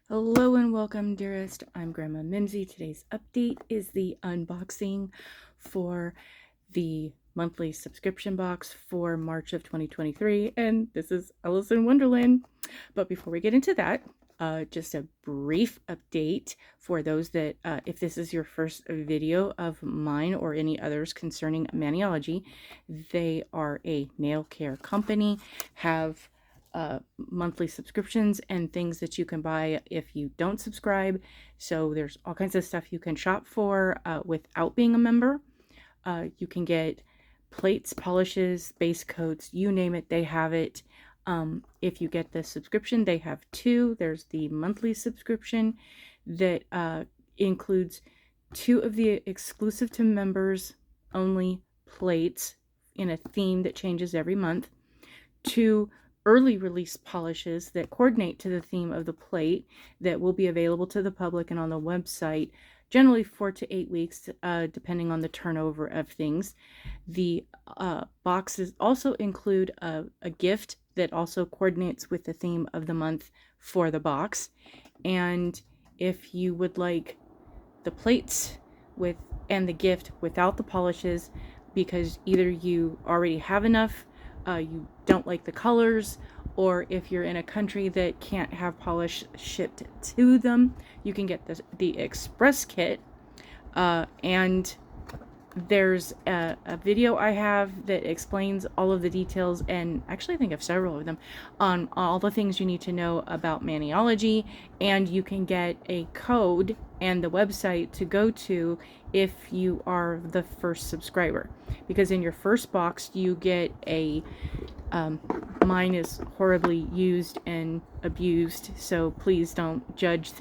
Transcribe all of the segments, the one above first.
Hello and welcome, dearest. I'm Grandma Mimsy. Today's update is the unboxing for the monthly subscription box for March of 2023, and this is Alice in Wonderland. But before we get into that, just a brief update for those that, if this is your first video of mine or any others concerning Maniology, they are a nail care company, have monthly subscriptions and things that you can buy if you don't subscribe. So there's all kinds of stuff you can shop for without being a member. You can get plates, polishes, base coats, you name it, they have it. If you get the subscription, they have two. There's the monthly subscription that includes two of the exclusive to members only plates in a theme that changes every month, two early release polishes that coordinate to the theme of the plate that will be available to the public and on the website, generally 4 to 8 weeks, depending on the turnover of things. The boxes also include a gift that also coordinates with the theme of the month for the box. And if you would like the plates with and the gift without the polishes, because either you already have enough, you don't like the colors, or if you're in a country that can't have polish shipped to them, you can get the express kit. And there's a video I have that explains all of the details, and actually I think of several of them, on all the things you need to know about Maniology, and you can get a code and the website to go to if you are the first subscriber, because in your first box you get a mine is horribly used and abused, so please don't judge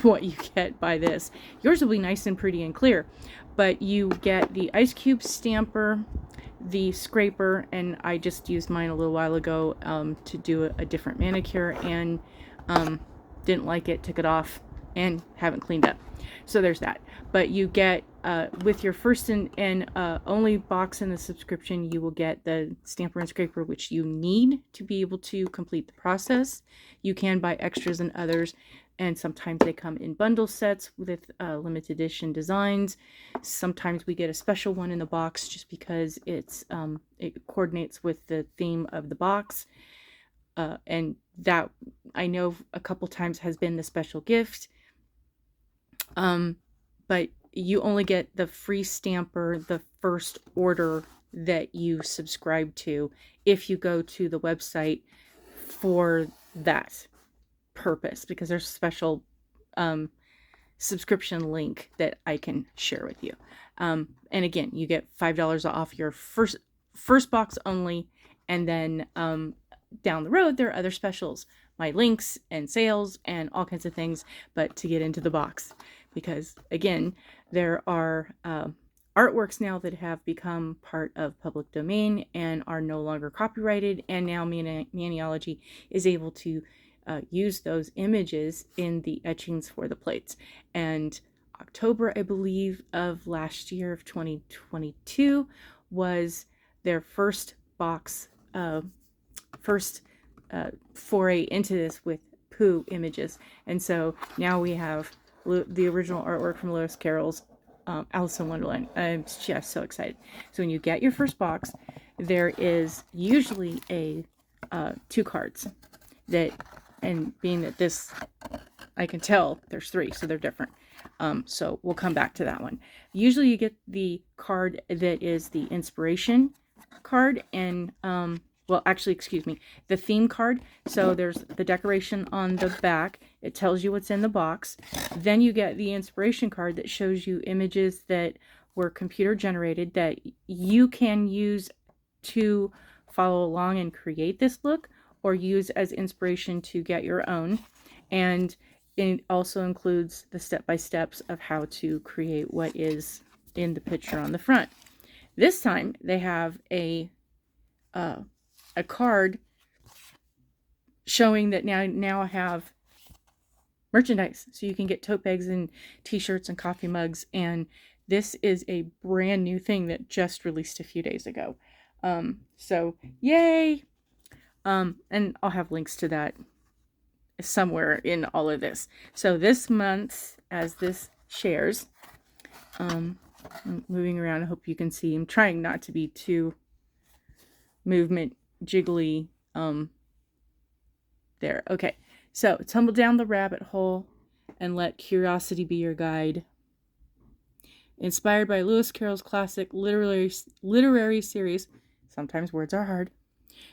what you get by this. Yours will be nice and pretty and clear, but you get the ice cube stamper, the scraper, and I just used mine a little while ago to do a different manicure, and didn't like it, took it off, and haven't cleaned up. So there's that. But you get, with your first and only box in the subscription, you will get the stamper and scraper, which you need to be able to complete the process. You can buy extras and others, and sometimes they come in bundle sets with limited edition designs. Sometimes we get a special one in the box just because it coordinates with the theme of the box. And that, I know, a couple times has been the special gift. But you only get the free stamper the first order that you subscribe to if you go to the website for that purpose, because there's a special subscription link that I can share with you. And again, you get $5 off your first box only, and then down the road there are other specials, my links and sales and all kinds of things, but to get into the box, because again, there are artworks now that have become part of public domain and are no longer copyrighted, and now Maniology is able to use those images in the etchings for the plates. And October, I believe, of last year of 2022 was their first box, foray into this with poo images. And so now we have the original artwork from Lewis Carroll's Alice in Wonderland. I'm just so excited. So when you get your first box, there is usually a two cards that, and being that this, I can tell there's three, so they're different. So we'll come back to that one. Usually you get the card that is the inspiration card, and well, actually, excuse me, the theme card. So there's the decoration on the back. It tells you what's in the box. Then you get the inspiration card that shows you images that were computer generated that you can use to follow along and create this look, or use as inspiration to get your own. And it also includes the step-by-steps of how to create what is in the picture on the front. This time they have a card showing that now I have merchandise, so you can get tote bags and t-shirts and coffee mugs, and this is a brand new thing that just released a few days ago. So yay. And I'll have links to that somewhere in all of this. So this month, as this shares, I'm moving around. I hope you can see. I'm trying not to be too movement jiggly. There. Okay. So tumble down the rabbit hole and let curiosity be your guide. Inspired by Lewis Carroll's classic literary series, sometimes words are hard,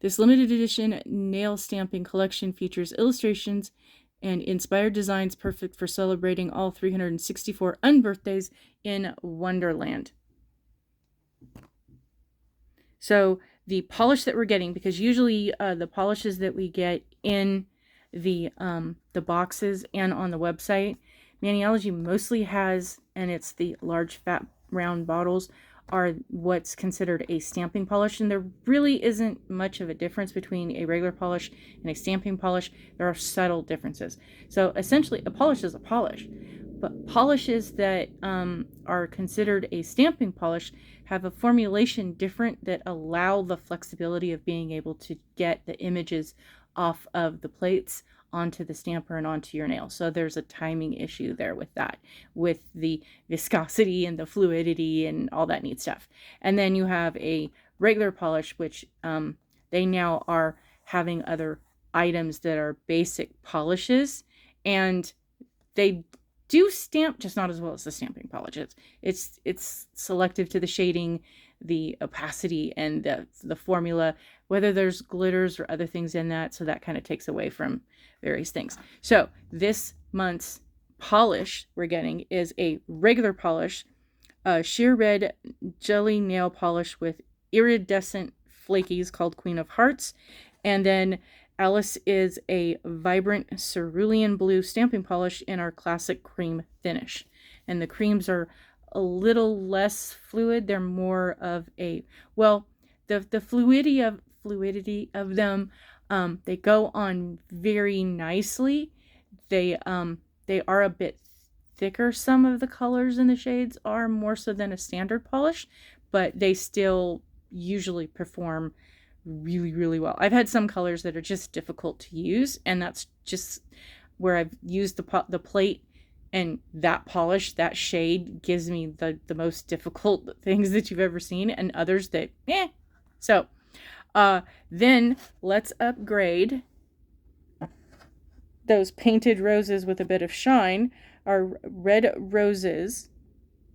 this limited edition nail stamping collection features illustrations and inspired designs perfect for celebrating all 364 unbirthdays in Wonderland. So the polish that we're getting, because usually the polishes that we get in the boxes and on the website, Maniology mostly has, and it's the large fat round bottles, are what's considered a stamping polish, and there really isn't much of a difference between a regular polish and a stamping polish. There are subtle differences. So essentially a polish is a polish, but polishes that are considered a stamping polish have a formulation different that allow the flexibility of being able to get the images off of the plates onto the stamper and onto your nail. So there's a timing issue there with that, with the viscosity and the fluidity and all that neat stuff. And then you have a regular polish, which they now are having other items that are basic polishes, and they do stamp, just not as well as the stamping polish. It's selective to the shading, the opacity, and the formula, whether there's glitters or other things in that. So that kind of takes away from various things. So this month's polish we're getting is a regular polish, sheer red jelly nail polish with iridescent flakies called Queen of Hearts. And then Alice is a vibrant cerulean blue stamping polish in our classic cream finish. And the creams are a little less fluid. They're more of a, well, the fluidity of them, they go on very nicely. They are a bit thicker. Some of the colors in the shades are more so than a standard polish, but they still usually perform really, really well. I've had some colors that are just difficult to use, and that's just where I've used the plate, and that polish, that shade gives me the most difficult things that you've ever seen, and others that, So then let's upgrade those painted roses with a bit of shine. Our red roses,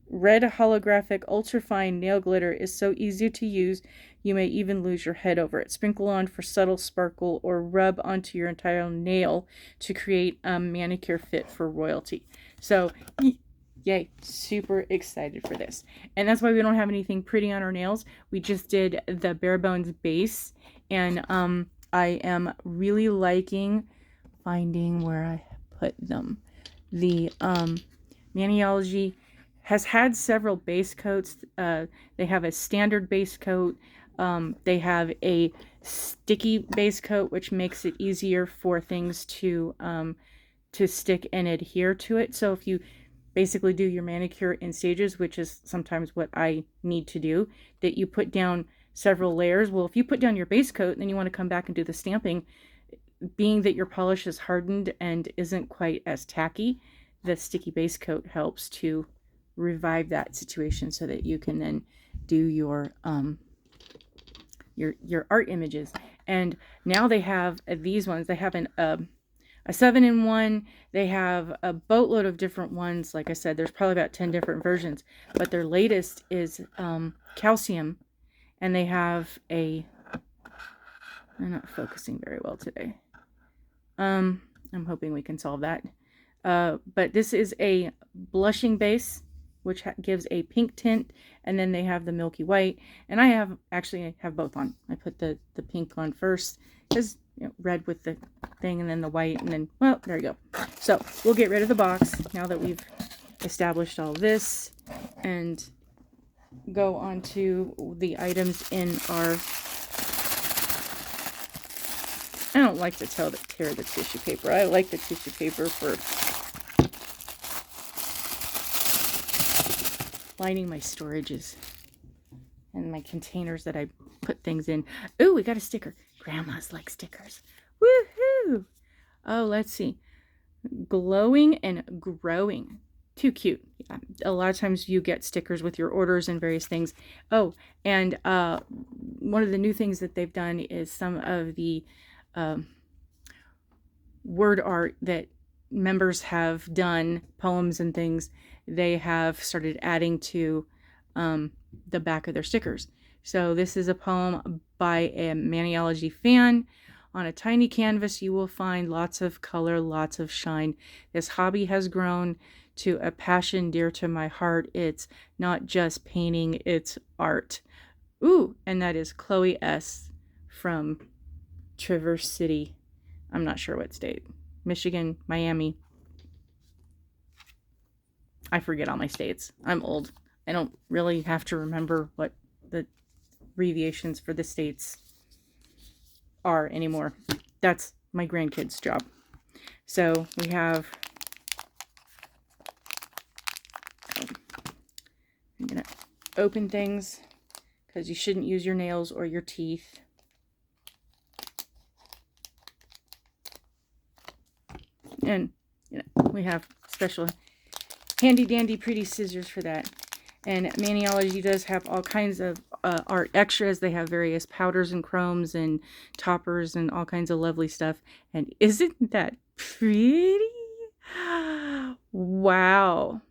red holographic ultrafine nail glitter is so easy to use, you may even lose your head over it. Sprinkle on for subtle sparkle or rub onto your entire nail to create a manicure fit for royalty. So, yay, super excited for this. And that's why we don't have anything pretty on our nails. We just did the bare bones base, and I am really liking finding where I put them. The Maniology has had several base coats. They have a standard base coat. They have a sticky base coat, which makes it easier for things to stick and adhere to it. So if you basically do your manicure in stages, which is sometimes what I need to do, that you put down several layers. Well, if you put down your base coat and then you want to come back and do the stamping, being that your polish is hardened and isn't quite as tacky, the sticky base coat helps to revive that situation so that you can then do your art images. And now they have these ones. They have a 7-in-1. They have a boatload of different ones. Like I said, there's probably about 10 different versions, but their latest is calcium, and they have a, I'm not focusing very well today. I'm hoping we can solve that. But this is a blushing base, which gives a pink tint, and then they have the milky white, and I have both on. I put the pink on first, because red with the thing, and then the white, and then, well, there you go. So we'll get rid of the box now that we've established all this, and go on to the items in our, I don't like to tear the tissue paper. I like the tissue paper for lining my storages and my containers that I put things in. Ooh, we got a sticker. Grandmas like stickers. Woohoo! Oh, let's see. Glowing and growing. Too cute. Yeah. A lot of times you get stickers with your orders and various things. Oh, and one of the new things that they've done is some of the word art that members have done, poems and things, they have started adding to the back of their stickers. So this is a poem by a Maniology fan. On a tiny canvas, you will find lots of color, lots of shine. This hobby has grown to a passion dear to my heart. It's not just painting, it's art. Ooh, and that is Chloe S. from Traverse City. I'm not sure what state. Michigan, Miami. I forget all my states. I'm old. I don't really have to remember what the abbreviations for the states are anymore. That's my grandkids' job. So we have, I'm going to open things because you shouldn't use your nails or your teeth. And we have special handy dandy pretty scissors for that. And Maniology does have all kinds of art extras. They have various powders and chromes and toppers and all kinds of lovely stuff. And isn't that pretty? Wow.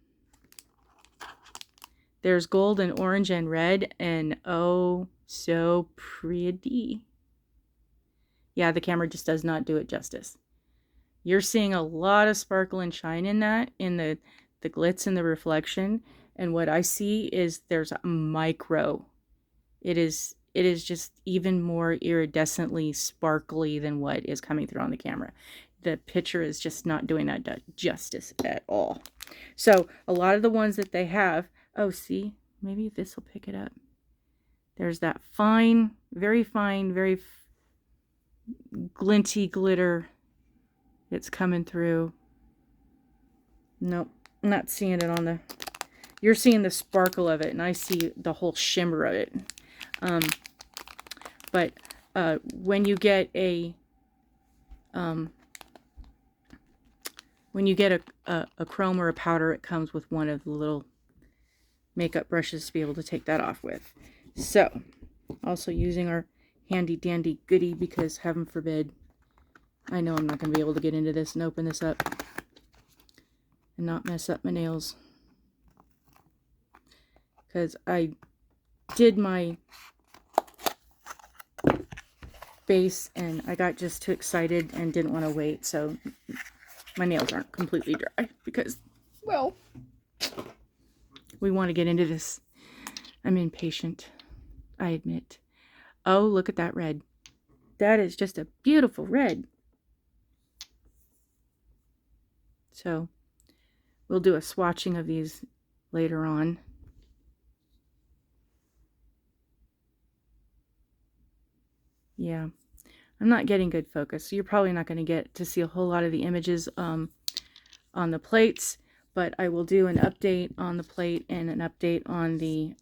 There's gold and orange and red, and oh, so pretty. Yeah, the camera just does not do it justice. You're seeing a lot of sparkle and shine in that, in the glitz and the reflection. And what I see is there's a micro. It is just even more iridescently sparkly than what is coming through on the camera. The picture is just not doing that justice at all. So a lot of the ones that they have, oh, see, maybe this will pick it up. There's that fine, very glinty glitter that's coming through. Nope, not seeing it on the... You're seeing the sparkle of it, and I see the whole shimmer of it. But when you get a chrome or a powder, it comes with one of the little makeup brushes to be able to take that off with. So, also using our handy dandy goodie, because heaven forbid, I know I'm not going to be able to get into this and open this up and not mess up my nails. Because I did my base and I got just too excited and didn't want to wait. So my nails aren't completely dry because, well, we want to get into this. I'm impatient, I admit. Oh, look at that red. That is just a beautiful red. So we'll do a swatching of these later on. Yeah, I'm not getting good focus, so you're probably not going to get to see a whole lot of the images on the plates, but I will do an update on the plate and an update on the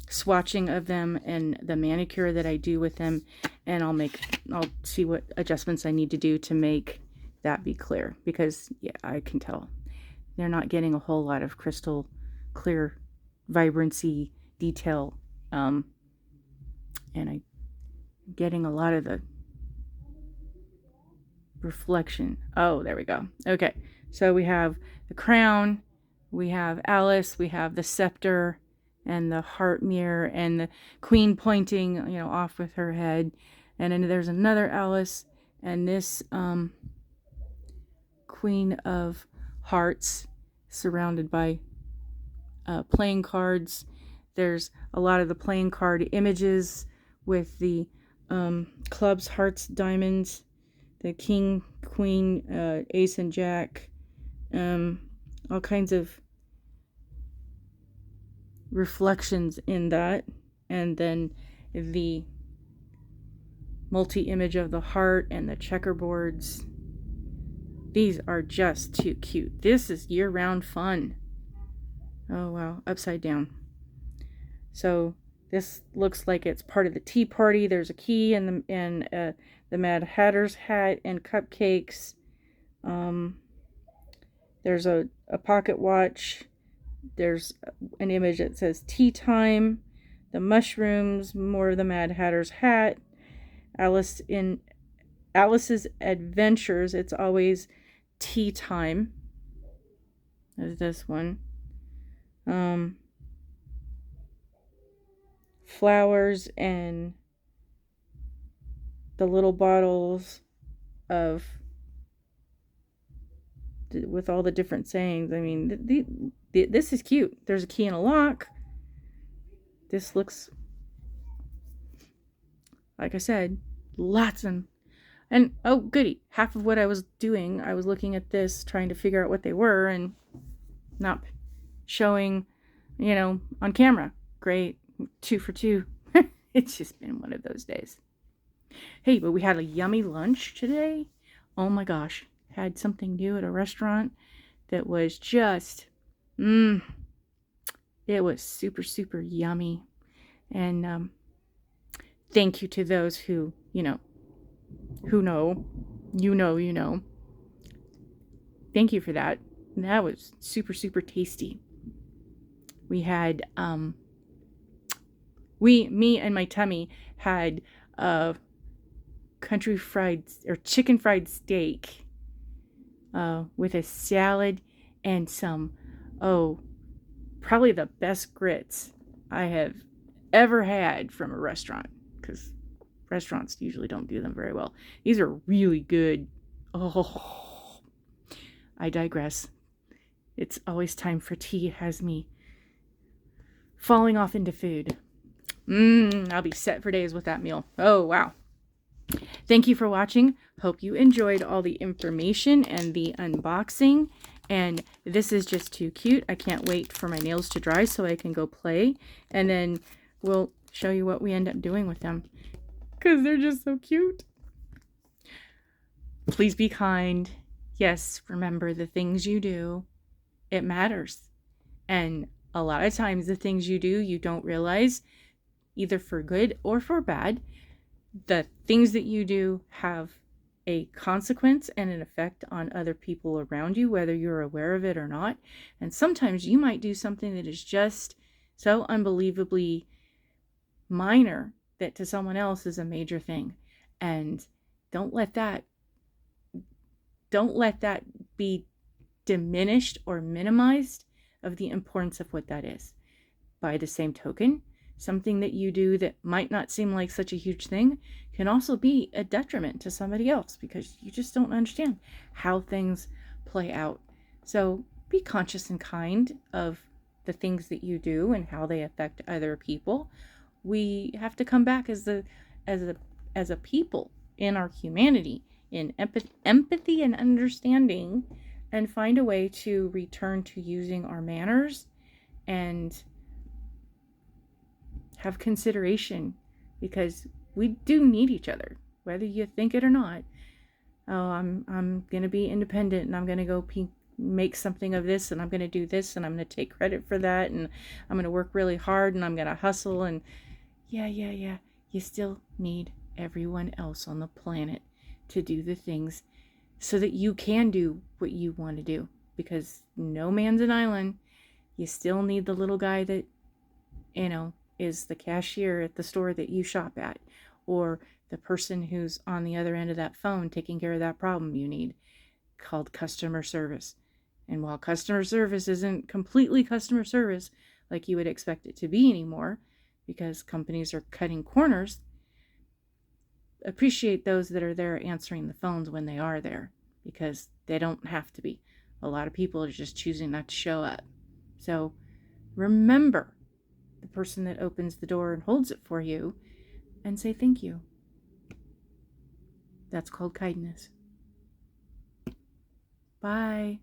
swatching of them and the manicure that I do with them, and I'll see what adjustments I need to do to make that be clear, because yeah, I can tell they're not getting a whole lot of crystal clear vibrancy detail, and I'm getting a lot of the reflection. Oh, there we go. Okay, so we have the crown, we have Alice, we have the scepter and the heart mirror and the queen pointing, off with her head, and then there's another Alice and this queen of hearts surrounded by playing cards. There's a lot of the playing card images with the clubs, hearts, diamonds, the king, queen, ace and jack, all kinds of reflections in that, and then the multi-image of the heart and the checkerboards. These are just too cute. This is year-round fun. Oh wow, upside down. So This looks like it's part of the tea party. There's a key and the Mad Hatter's hat and cupcakes. There's a pocket watch. There's an image that says tea time. The mushrooms, more of the Mad Hatter's hat. Alice's Adventures. It's always tea time. There's this one. Flowers and the little bottles of with all the different sayings. I mean, this is cute. There's a key and a lock. This looks, like I said, lots and oh goody, half of what I was doing, I was looking at this, trying to figure out what they were and not showing, on camera. Great, 2 for 2. It's just been one of those days. Hey, but we had a yummy lunch today. Oh my gosh, had something new at a restaurant that was just, it was super, super yummy. And thank you to those who know. Thank you for that. That was super, super tasty. We had, me and my tummy had country fried or chicken fried steak with a salad and some, probably the best grits I have ever had from a restaurant, because restaurants usually don't do them very well. These are really good. Oh, I digress. It's always time for tea. It has me falling off into food. I'll be set for days with that meal. Oh, wow. Thank you for watching. Hope you enjoyed all the information and the unboxing. And this is just too cute. I can't wait for my nails to dry so I can go play. And then we'll show you what we end up doing with them, because they're just so cute. Please be kind. Yes, remember, the things you do, it matters. And a lot of times the things you do, you don't realize, either for good or for bad. The things that you do have a consequence and an effect on other people around you, whether you're aware of it or not. And sometimes you might do something that is just so unbelievably minor that to someone else is a major thing. And don't let that be diminished or minimized of the importance of what that is. By the same token, something that you do that might not seem like such a huge thing can also be a detriment to somebody else, because you just don't understand how things play out. So be conscious and kind of the things that you do and how they affect other people. We have to come back as a people in our humanity, in empathy and understanding, and find a way to return to using our manners and have consideration, because we do need each other, whether you think it or not. Oh, I'm gonna be independent and I'm gonna go make something of this, and I'm gonna do this, and I'm gonna take credit for that, and I'm gonna work really hard, and I'm gonna hustle, and yeah, you still need everyone else on the planet to do the things so that you can do what you want to do, because no man's an island. You still need the little guy that is the cashier at the store that you shop at, or the person who's on the other end of that phone taking care of that problem you need, called customer service. And while customer service isn't completely customer service like you would expect it to be anymore, because companies are cutting corners, appreciate those that are there answering the phones when they are there, because they don't have to be. A lot of people are just choosing not to show up. So remember the person that opens the door and holds it for you, and say thank you. That's called kindness. Bye.